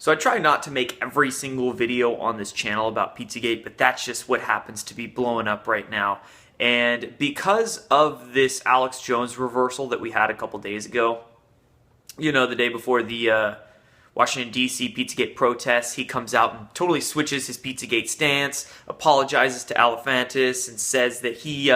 So I try not to make every single video on this channel about Pizzagate, but that's just what happens to be blowing up right now. And because of this Alex Jones reversal that we had a couple days ago, you know, the day before the Washington, D.C. Pizzagate protests, he comes out and totally switches his Pizzagate stance, apologizes to Alefantis, and says that he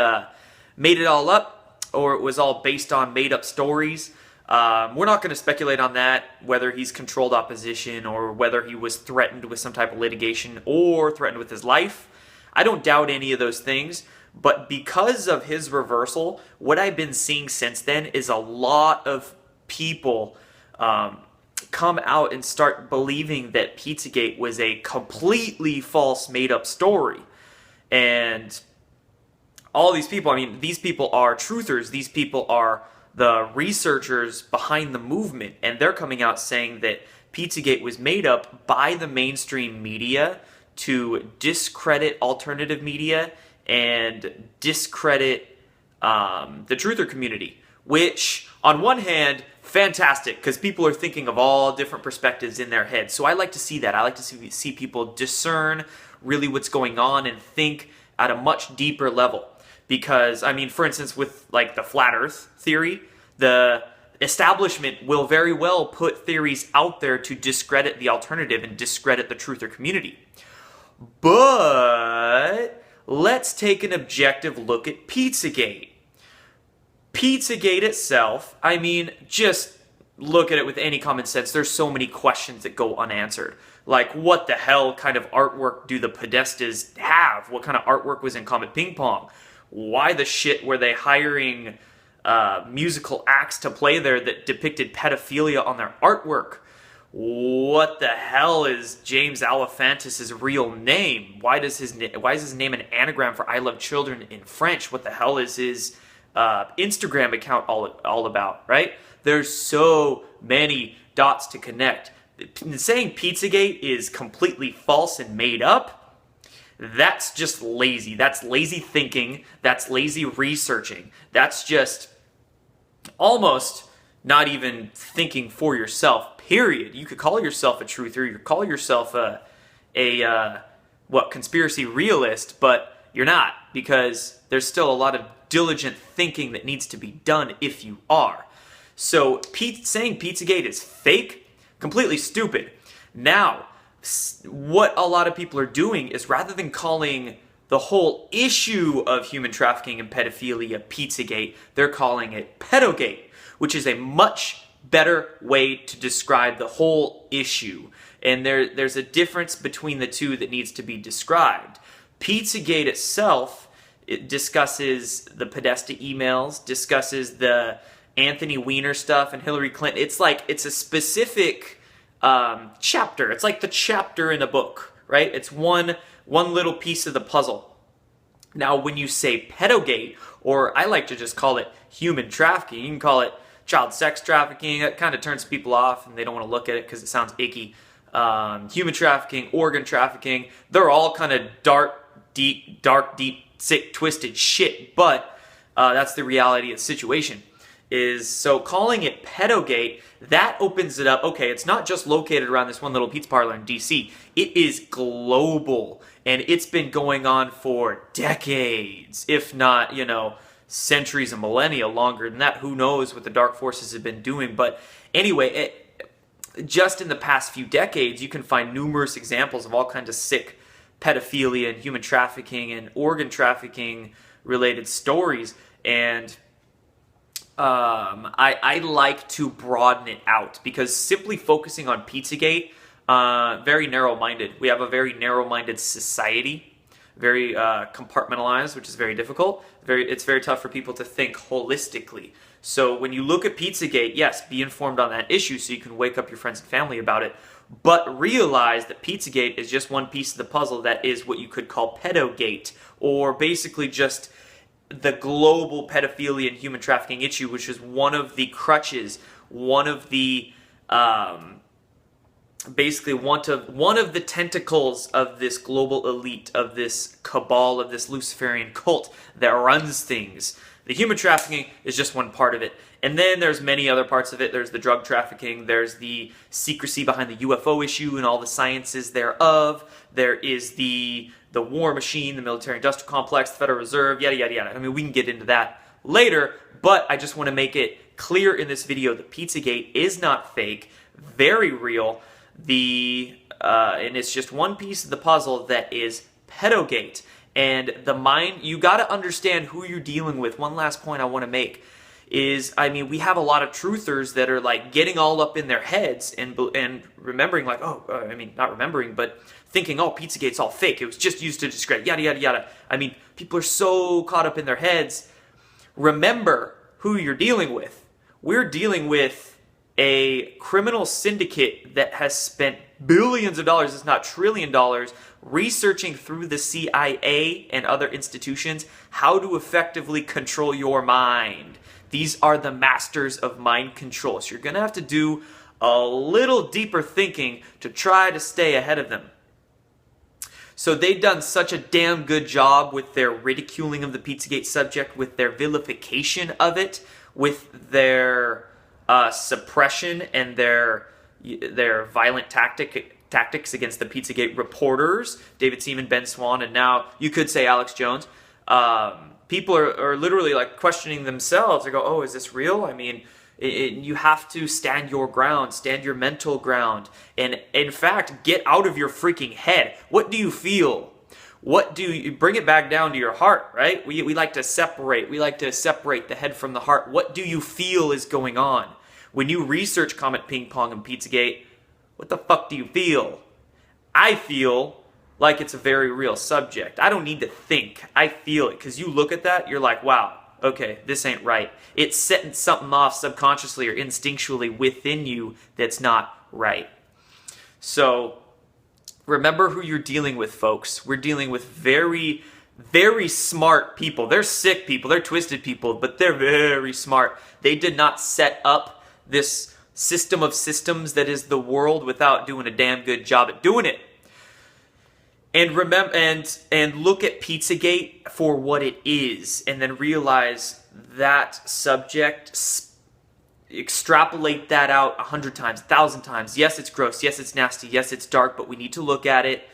made it all up, or it was all based on made-up stories. We're not going to speculate on that, whether he's controlled opposition or whether he was threatened with some type of litigation or threatened with his life. I don't doubt any of those things, but because of his reversal, what I've been seeing since then is a lot of people come out and start believing that Pizzagate was a completely false, made-up story. And all these people, I mean, these people are truthers. These people are the researchers behind the movement, and they're coming out saying that Pizzagate was made up by the mainstream media to discredit alternative media and discredit the truther community, which, on one hand, fantastic, because people are thinking of all different perspectives in their head. So I like to see that. I like to see people discern really what's going on and think at a much deeper level. Because, I mean, for instance, with like the flat earth theory, the establishment will very well put theories out there to discredit the alternative and discredit the truther community. But let's take an objective look at Pizzagate. Pizzagate itself, I mean, just look at it with any common sense. There's so many questions that go unanswered. Like, what the hell kind of artwork do the Podestas have? What kind of artwork was in Comet Ping Pong? Why the shit were they hiring musical acts to play there that depicted pedophilia on their artwork? What the hell is James Alefantis' real name? Why is his name an anagram for I love children in French? What the hell is his Instagram account all about, right? There's so many dots to connect. Saying Pizzagate is completely false and made up, that's just lazy. That's lazy thinking. That's lazy researching. That's just almost not even thinking for yourself, period. You could call yourself a truther. You could call yourself a conspiracy realist, but you're not, because there's still a lot of diligent thinking that needs to be done if you are. So saying Pizzagate is fake, completely stupid. Now, what a lot of people are doing is, rather than calling the whole issue of human trafficking and pedophilia Pizzagate, they're calling it Pedogate, which is a much better way to describe the whole issue. And there's a difference between the two that needs to be described. Pizzagate itself, it discusses the Podesta emails, discusses the Anthony Weiner stuff and Hillary Clinton. It's a specific chapter. It's like the chapter in a book, right? It's one little piece of the puzzle. Now, when you say pedogate, or I like to just call it human trafficking, you can call it child sex trafficking. It kind of turns people off and they don't want to look at it because it sounds icky. Human trafficking, organ trafficking, they're all kind of dark, deep, sick, twisted shit, but that's the reality of the situation. So calling it Pedogate, that opens it up. Okay, it's not just located around this one little pizza parlor in DC. It is global, and it's been going on for decades, if not, centuries and millennia, longer than that. Who knows what the dark forces have been doing? But anyway, just in the past few decades, you can find numerous examples of all kinds of sick pedophilia and human trafficking and organ trafficking related stories, and I like to broaden it out, because simply focusing on Pizzagate, very narrow-minded. We have a very narrow-minded society, very compartmentalized, which is very difficult. It's very tough for people to think holistically. So when you look at Pizzagate, yes, be informed on that issue so you can wake up your friends and family about it, but realize that Pizzagate is just one piece of the puzzle that is what you could call Pedogate, or basically just the global pedophilia and human trafficking issue, which is one of the crutches, one of the basically one of the tentacles of this global elite, of this cabal, of this Luciferian cult that runs things. The human trafficking is just one part of it. And then there's many other parts of it. There's the drug trafficking. There's the secrecy behind the UFO issue and all the sciences thereof. There is the war machine, the military-industrial complex, the Federal Reserve, yada, yada, yada. I mean, we can get into that later, but I just want to make it clear in this video that Pizzagate is not fake, very real. And it's just one piece of the puzzle that is Pedogate. And you got to understand who you're dealing with. One last point I want to make is, I mean, we have a lot of truthers that are like getting all up in their heads and remembering like, not remembering, but thinking, oh, Pizzagate's all fake. It was just used to discredit, yada, yada, yada. I mean, people are so caught up in their heads. Remember who you're dealing with. We're dealing with a criminal syndicate that has spent billions of dollars, if not $1 trillion, researching through the CIA and other institutions how to effectively control your mind. These are the masters of mind control. So you're going to have to do a little deeper thinking to try to stay ahead of them. So they've done such a damn good job with their ridiculing of the Pizzagate subject, with their vilification of it, with their suppression and their violent tactics against the Pizzagate reporters, David Seaman, Ben Swan, and now you could say Alex Jones. People are literally like questioning themselves. They go, oh, is this real? I mean, you have to stand your ground, stand your mental ground, and in fact, get out of your freaking head. What do you feel? What do you bring it back down to your heart, right? We like to separate. We like to separate the head from the heart. What do you feel is going on? When you research Comet Ping Pong and Pizzagate, what the fuck do you feel? I feel like it's a very real subject. I don't need to think. I feel it, because you look at that, you're like, wow, okay, this ain't right. It's setting something off subconsciously or instinctually within you that's not right. So remember who you're dealing with, folks. We're dealing with very, very smart people. They're sick people. They're twisted people, but they're very smart. They did not set up this system of systems that is the world without doing a damn good job at doing it. And remember, and look at Pizzagate for what it is, and then realize that subject. Extrapolate that out 100 times, 1,000 times. Yes, it's gross. Yes, it's nasty. Yes, it's dark. But we need to look at it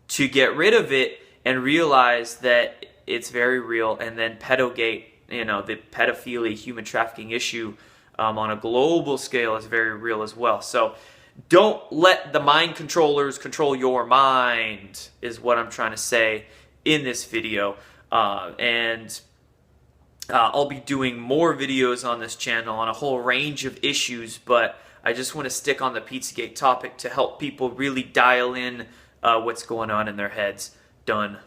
to get rid of it and realize that it's very real. And then Pedogate, the pedophilia, human trafficking issue on a global scale is very real as well. So don't let the mind controllers control your mind, is what I'm trying to say in this video. I'll be doing more videos on this channel on a whole range of issues, but I just want to stick on the Pizzagate topic to help people really dial in what's going on in their heads. Done.